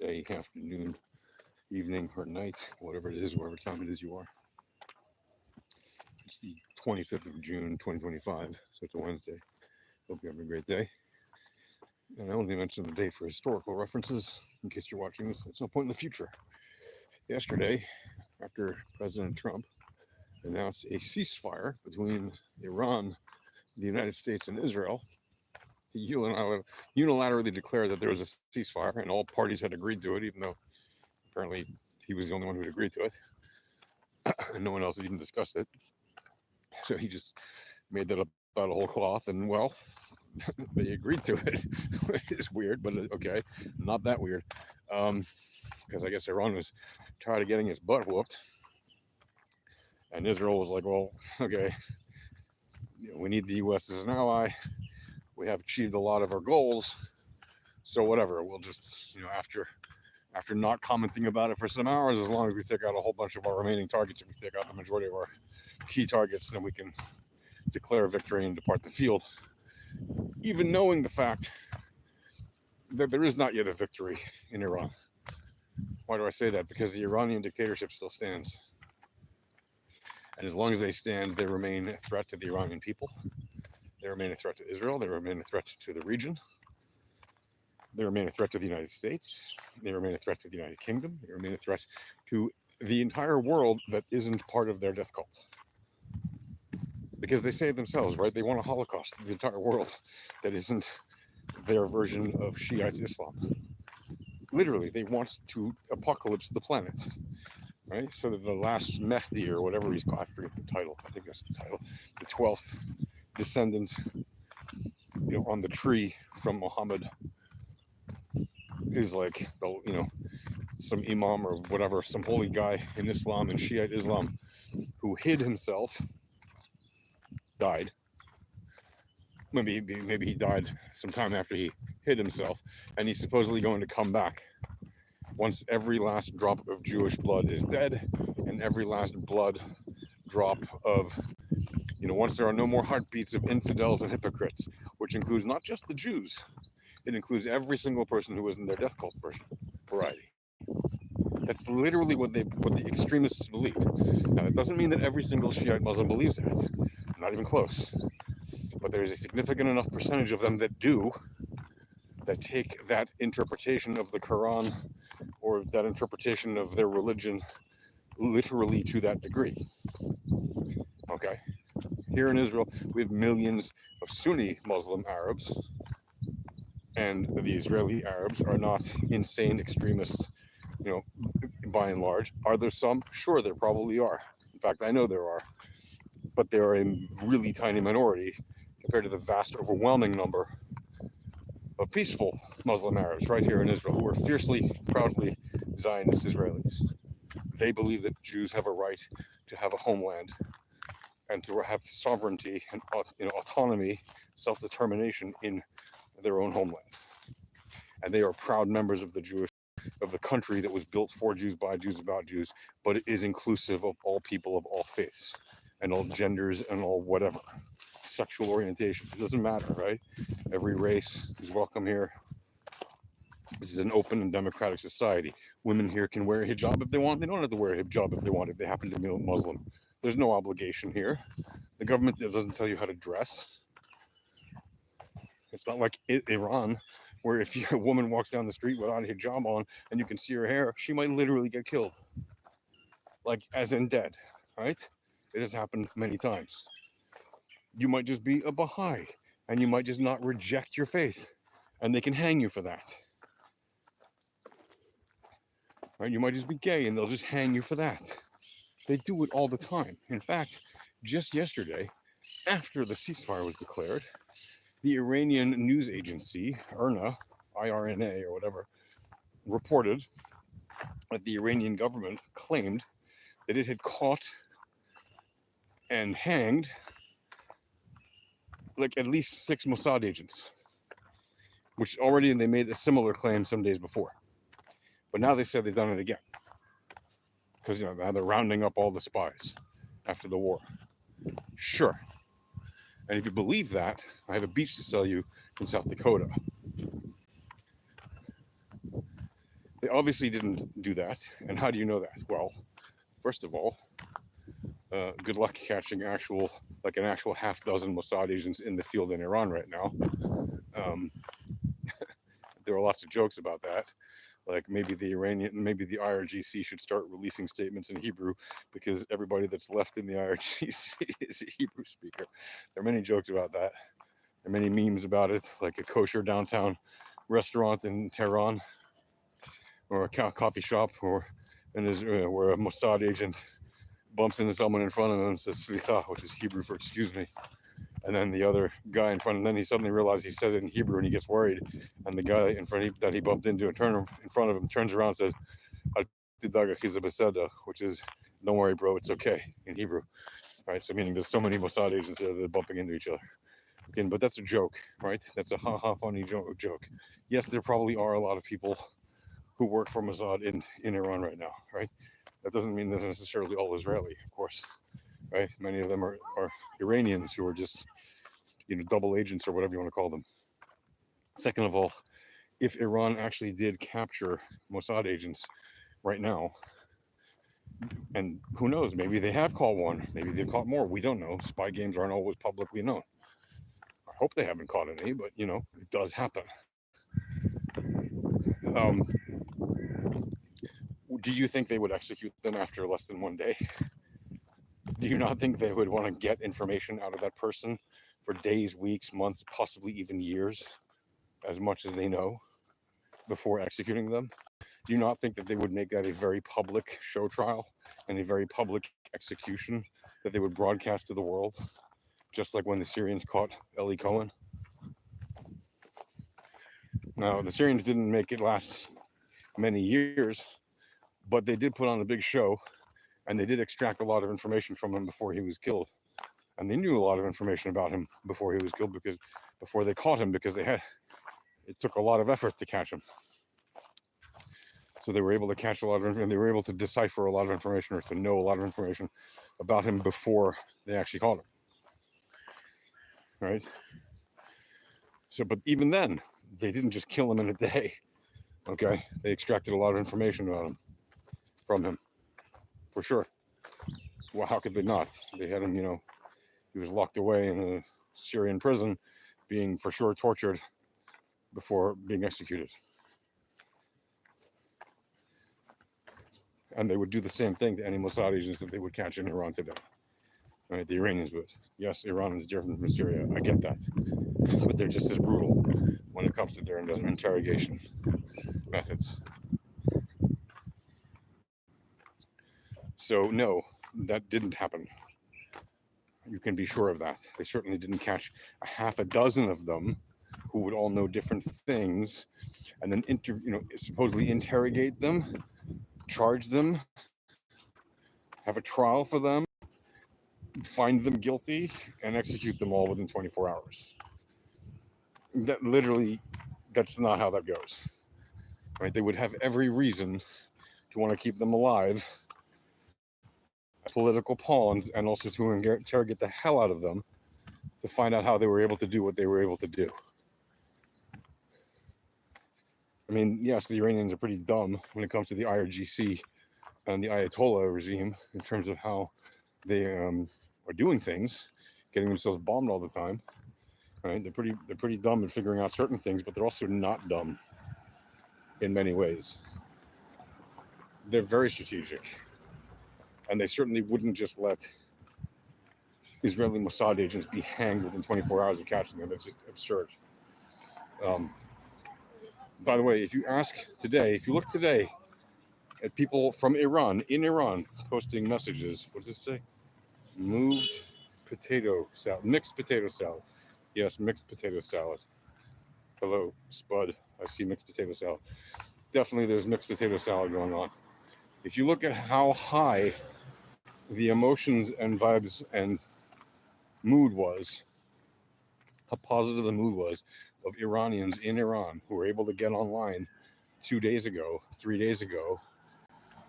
day, afternoon, evening, or night, whatever it is, whatever time it is you are. It's the 25th of June, 2025, so it's a Wednesday. Hope you're having a great day. And I only mentioned the date for historical references, in case you're watching this at some point in the future. Yesterday, after President Trump announced a ceasefire between Iran, the United States, and Israel, he unilaterally declared that there was a ceasefire, and all parties had agreed to it, even though apparently he was the only one who had agreed to it, and no one else had even discussed it. So he just made that up out of whole cloth, and well, they agreed to it, which is weird, but okay, not that weird, because I guess Iran was tired of getting its butt whooped, and Israel was like, well, okay, we need the U.S. as an ally. We have achieved a lot of our goals, so whatever. We'll just, after not commenting about it for some hours, as long as we take out a whole bunch of our remaining targets, and we take out the majority of our key targets, then we can declare victory and depart the field. Even knowing the fact that there is not yet a victory in Iran. Why do I say that? Because the Iranian dictatorship still stands. And as long as they stand, they remain a threat to the Iranian people. They remain a threat to Israel. They remain a threat to the region. They remain a threat to the United States. They remain a threat to the United Kingdom. They remain a threat to the entire world that isn't part of their death cult. Because they say it themselves, right? They want a holocaust of the entire world that isn't their version of Shiite Islam. Literally, they want to apocalypse the planet, right? So that the last Mehdi, or whatever he's called, I forget the title, I think that's the title, the 12th descendant, on the tree from Muhammad is like, some imam or whatever, some holy guy in Islam, in Shiite Islam, who hid himself, died. Maybe he died sometime after he hid himself, and he's supposedly going to come back once every last drop of Jewish blood is dead, and every last blood drop of, once there are no more heartbeats of infidels and hypocrites, which includes not just the Jews, it includes every single person who was in their death cult variety. That's literally what the extremists believe. Now, that doesn't mean that every single Shiite Muslim believes that. Not even close. But there is a significant enough percentage of them that do, that take that interpretation of the Quran or that interpretation of their religion literally to that degree. Okay? Here in Israel, we have millions of Sunni Muslim Arabs, and the Israeli Arabs are not insane extremists, by and large. Are there some? Sure, there probably are. In fact, I know there are. But they are a really tiny minority compared to the vast, overwhelming number of peaceful Muslim Arabs right here in Israel who are fiercely, proudly Zionist Israelis. They believe that Jews have a right to have a homeland and to have sovereignty and autonomy, self-determination in their own homeland. And they are proud members of the country that was built for Jews, by Jews, about Jews, but it is inclusive of all people of all faiths and all genders and all whatever sexual orientations. It doesn't matter, right? Every race is welcome here. This is an open and democratic society. Women here can wear a hijab if they want. They don't have to wear a hijab if they want, if they happen to be Muslim. There's no obligation here. The government doesn't tell you how to dress. It's not like Iran, where if a woman walks down the street without a hijab on and you can see her hair, she might literally get killed. Like, as in dead, right? It has happened many times. You might just be a Baha'i, and you might just not reject your faith, and they can hang you for that. Right? You might just be gay, and they'll just hang you for that. They do it all the time. In fact, just yesterday, after the ceasefire was declared, the Iranian news agency, IRNA, IRNA or whatever, reported that the Iranian government claimed that it had caught and hanged like at least 6 Mossad agents, which already they made a similar claim some days before. But now they said they've done it again. Because now they're rounding up all the spies after the war. Sure. And if you believe that, I have a beach to sell you in South Dakota. obviously didn't do that. And how do you know that? Well, first of all, good luck catching an actual half dozen Mossad agents in the field in Iran right now. There are lots of jokes about that. Like maybe the IRGC should start releasing statements in Hebrew because everybody that's left in the IRGC is a Hebrew speaker. There are many jokes about that. There are many memes about it, like a kosher downtown restaurant in Tehran or a coffee shop where a Mossad agent bumps into someone in front of him and says "slicha," which is Hebrew for "excuse me," and then the other guy in front, and then he suddenly realizes he said it in Hebrew and he gets worried, and the guy in front that he bumped into in front of him turns around and says "Al tidaga chiza beseda," which is "Don't worry, bro, it's okay" in Hebrew. Right, so meaning there's so many Mossad agents there that are bumping into each other. Again, but that's a joke, right? That's a ha funny joke. Yes, there probably are a lot of people who work for Mossad in Iran right now, right? That doesn't mean they're necessarily all Israeli, of course, right? Many of them are Iranians who are just, double agents or whatever you want to call them. Second of all, if Iran actually did capture Mossad agents right now, and who knows, maybe they have caught one, maybe they've caught more, we don't know. Spy games aren't always publicly known. I hope they haven't caught any, but it does happen. Do you think they would execute them after less than 1 day? Do you not think they would want to get information out of that person for days, weeks, months, possibly even years, as much as they know, before executing them? Do you not think that they would make that a very public show trial and a very public execution that they would broadcast to the world, just like when the Syrians caught Eli Cohen? Now, the Syrians didn't make it last many years, but they did put on a big show, and they did extract a lot of information from him before he was killed. And they knew a lot of information about him before he was killed, before they caught him, because it took a lot of effort to catch him. So they were able to catch a lot of information, they were able to decipher a lot of information, or to know a lot of information about him before they actually caught him. Right? So, but even then, they didn't just kill him in a day. Okay? They extracted a lot of information about him, from him, for sure. Well, how could they not? They had him, he was locked away in a Syrian prison, being for sure tortured before being executed. And they would do the same thing to any Mossad agents that they would catch in Iran today. Right? The Iranians would. Yes, Iran is different from Syria. I get that. But they're just as brutal when it comes to their interrogation methods. So, no, that didn't happen. You can be sure of that. They certainly didn't catch a half a dozen of them who would all know different things, and then supposedly interrogate them, charge them, have a trial for them, find them guilty, and execute them all within 24 hours. That's not how that goes. Right? They would have every reason to want to keep them alive, political pawns, and also to interrogate the hell out of them to find out how they were able to do what they were able to do. I mean, yes, the Iranians are pretty dumb when it comes to the IRGC and the Ayatollah regime in terms of how they are doing things, getting themselves bombed all the time. Right? They're pretty dumb in figuring out certain things, but they're also not dumb in many ways. They're very strategic, and they certainly wouldn't just let Israeli Mossad agents be hanged within 24 hours of catching them. That's just absurd. By the way, if you look today at people from Iran, in Iran, posting messages, what does it say? Moved potato salad, mixed potato salad. Yes, mixed potato salad. Hello, Spud. I see mixed potato salad. Definitely there's mixed potato salad going on. If you look at how high the emotions and vibes and mood was, how positive the mood was of Iranians in Iran who were able to get online 2 days ago, 3 days ago,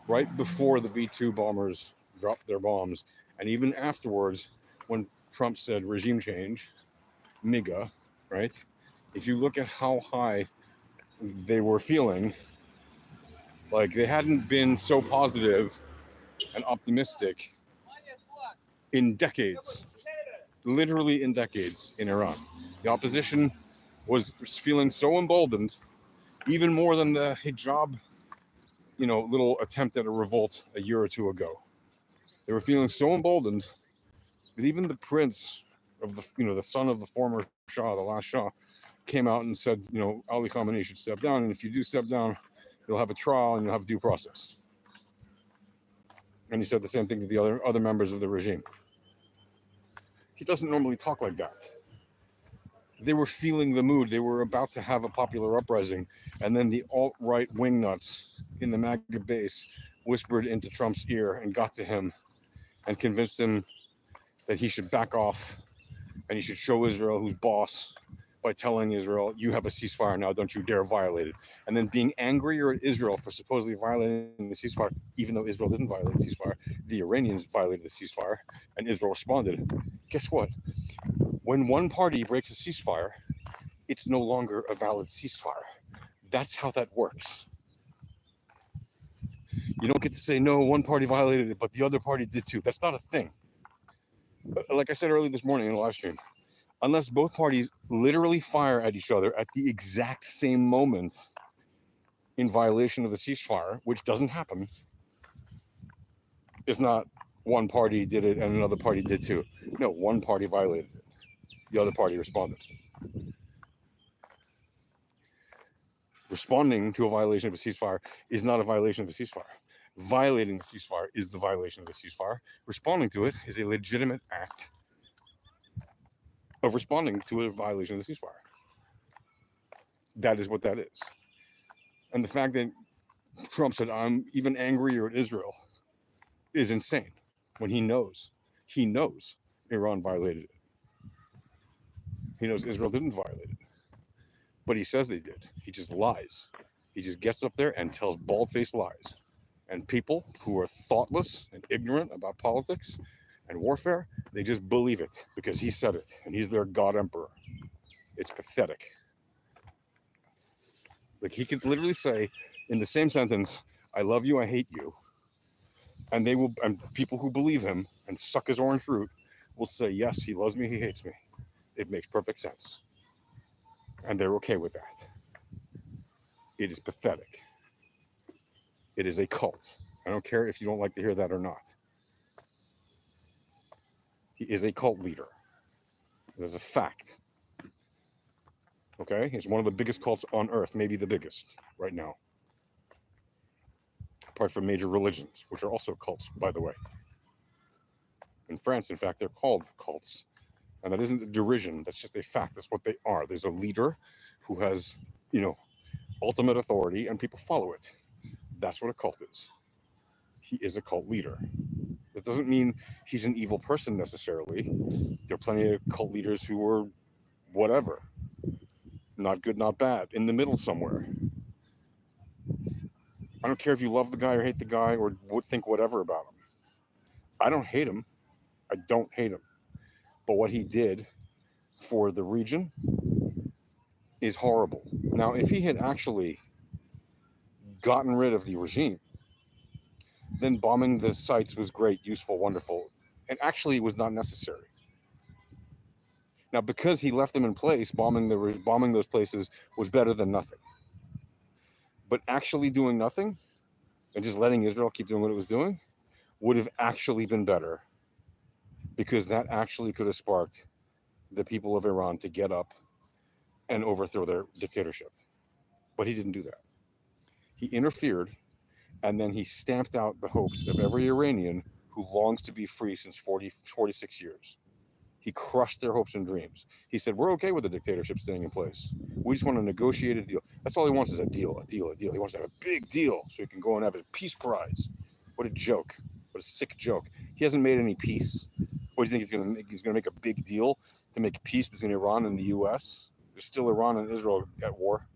right before the B-2 bombers dropped their bombs, and even afterwards when Trump said regime change, MIGA, right? If you look at how high they were feeling Like, they hadn't been so positive and optimistic in decades, literally in decades in Iran. The opposition was feeling so emboldened, even more than the hijab, little attempt at a revolt a year or two ago. They were feeling so emboldened that even the prince of the son of the former Shah, the last Shah, came out and said, Ali Khamenei should step down, and if you do step down, you'll have a trial and you'll have due process. And he said the same thing to the other members of the regime. He doesn't normally talk like that. They were feeling the mood. They were about to have a popular uprising, and then the alt-right wingnuts in the MAGA base whispered into Trump's ear and got to him and convinced him that he should back off and he should show Israel who's boss by telling Israel, you have a ceasefire now, don't you dare violate it. And then being angrier at Israel for supposedly violating the ceasefire, even though Israel didn't violate the ceasefire. The Iranians violated the ceasefire, and Israel responded. Guess what? When one party breaks a ceasefire, it's no longer a valid ceasefire. That's how that works. You don't get to say, no, one party violated it, but the other party did too. That's not a thing. Like I said earlier this morning in a live stream, unless both parties literally fire at each other at the exact same moment in violation of the ceasefire, which doesn't happen, it's not one party did it and another party did too. No, one party violated it. The other party responded. Responding to a violation of a ceasefire is not a violation of the ceasefire. Violating the ceasefire is the violation of the ceasefire. Responding to it is a legitimate act of responding to a violation of the ceasefire. That is what that is. And the fact that Trump said, I'm even angrier at Israel, is insane when he knows Iran violated it. He knows Israel didn't violate it. But he says they did. He just lies. He just gets up there and tells bald-faced lies. And people who are thoughtless and ignorant about politics and warfare, they just believe it because he said it, and he's their God Emperor. It's pathetic. Like, he could literally say in the same sentence, I love you, I hate you. And people who believe him and suck his orange fruit will say, yes, he loves me, he hates me. It makes perfect sense. And they're okay with that. It is pathetic. It is a cult. I don't care if you don't like to hear that or not. He is a cult leader. It is a fact. Okay? He's one of the biggest cults on earth, maybe the biggest right now. Apart from major religions, which are also cults, by the way. In France, in fact, they're called cults. And that isn't a derision. That's just a fact. That's what they are. There's a leader who has, ultimate authority, and people follow it. That's what a cult is. He is a cult leader. That doesn't mean he's an evil person necessarily. There are plenty of cult leaders who are whatever. Not good, not bad. In the middle somewhere. I don't care if you love the guy or hate the guy or think whatever about him. I don't hate him. I don't hate him. But what he did for the region is horrible. Now, if he had actually gotten rid of the regime, then bombing the sites was great, useful, wonderful, and actually it was not necessary. Now, because he left them in place, bombing those places was better than nothing. But actually doing nothing and just letting Israel keep doing what it was doing would have actually been better, because that actually could have sparked the people of Iran to get up and overthrow their dictatorship. But he didn't do that. He interfered, and then he stamped out the hopes of every Iranian who longs to be free since 46 years. He crushed their hopes and dreams. He said, we're okay with the dictatorship staying in place. We just want to negotiate a deal. That's all he wants, is a deal. He wants to have a big deal so he can go and have a peace prize. What a joke. What a sick joke. He hasn't made any peace. What do you think he's going to make? He's going to make a big deal to make peace between Iran and the U.S.? There's still Iran and Israel at war.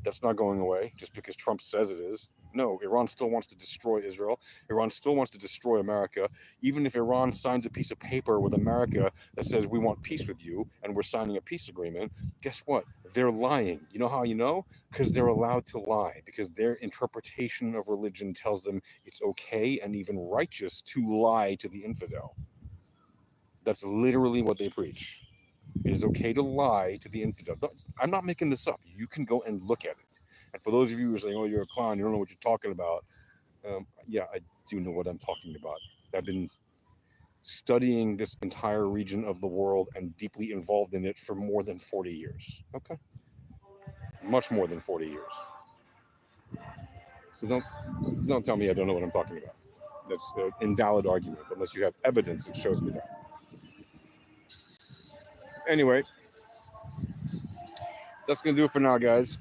That's not going away just because Trump says it is. No, Iran still wants to destroy Israel. Iran still wants to destroy America. Even if Iran signs a piece of paper with America that says we want peace with you and we're signing a peace agreement, guess what? They're lying. You know how you know? Because they're allowed to lie, because their interpretation of religion tells them it's okay and even righteous to lie to the infidel. That's literally what they preach. It is okay to lie to the infidel. I'm not making this up. You can go and look at it. And for those of you who are saying, "Oh, you're a clown. You don't know what you're talking about," yeah, I do know what I'm talking about. I've been studying this entire region of the world and deeply involved in it for more than 40 years. Okay, much more than 40 years. So don't tell me I don't know what I'm talking about. That's an invalid argument unless you have evidence that shows me that. Anyway, that's gonna do it for now, guys.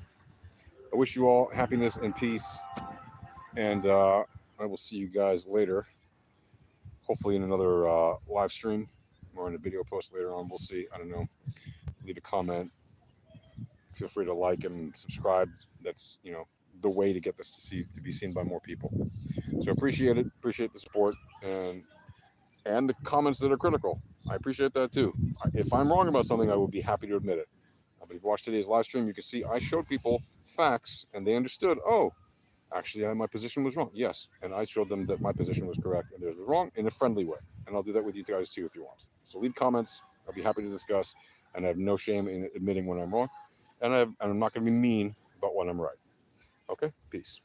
I wish you all happiness and peace, and I will see you guys later. Hopefully in another live stream or in a video post later on. We'll see. I don't know. Leave a comment. Feel free to like and subscribe. That's the way to get this to be seen by more people. So appreciate it. Appreciate the support and the comments that are critical. I appreciate that too. If I'm wrong about something, I would be happy to admit it. But if you watch today's live stream, you can see I showed people facts and they understood. Oh, actually, my position was wrong. Yes, and I showed them that my position was correct and theirs was wrong in a friendly way. And I'll do that with you guys too if you want. So leave comments. I'll be happy to discuss, and I have no shame in admitting when I'm wrong, and I'm not going to be mean about when I'm right. Okay, peace.